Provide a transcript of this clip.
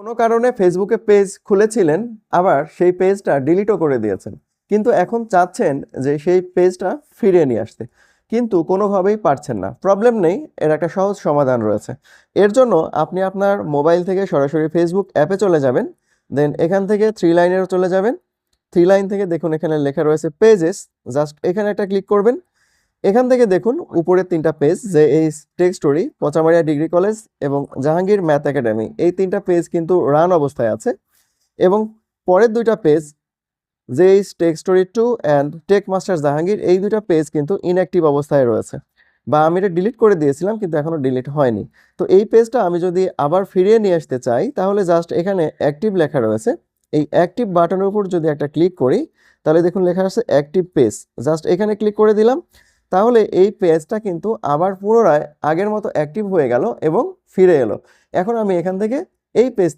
কোনো কারণে ফেসবুকে পেজ খুলেছিলেন, আবার সেই পেজটা ডিলিটও করে দিয়েছেন, কিন্তু এখন চাচ্ছেন যে সেই পেজটা ফিরিয়ে নিয়ে আসতে, কিন্তু কোনোভাবেই পারছেন না। প্রবলেম নেই, এর একটা সহজ সমাধান রয়েছে। এর জন্য আপনি আপনার মোবাইল থেকে সরাসরি ফেসবুক অ্যাপে চলে যাবেন, দেন এখান থেকে থ্রি লাইনেও চলে যাবেন। থ্রি লাইন থেকে দেখুন এখানে লেখা রয়েছে পেজেস, জাস্ট এখানে একটা ক্লিক করবেন। এখান থেকে দেখুন উপরের 3টা পেজ, যে এই টেক স্টোরি, পচামারিয়া ডিগ্রি কলেজ এবং জাহাঙ্গীর ম্যাথ একাডেমি, এই 3টা পেজ কিন্তু রান অবস্থায় আছে। এবং পরের 2টা পেজ, যে এই tech story 2 and tech masters Jahangir, এই 2টা পেজ কিন্তু ইনঅ্যাক্টিভ অবস্থায় রয়েছে, বা আমি এটা ডিলিট করে দিয়েছিলাম কিন্তু এখনো ডিলিট হয়নি। তো এই পেজটা আমি যদি আবার ফিরিয়ে নিয়ে আসতে চাই, তাহলে জাস্ট এখানে অ্যাক্টিভ লেখা রয়েছে, এই অ্যাক্টিভ বাটনের উপর যদি একটা ক্লিক করি, তাহলে দেখুন লেখা আছে অ্যাক্টিভ পেজ, জাস্ট এখানে ক্লিক করে দিলাম। তাহলে এই পেজটা কিন্তু আবার পুনরায় আগের মতো অ্যাক্টিভ হয়ে গেল এবং ফিরে এলো। এখন আমি এখান থেকে এই পেজ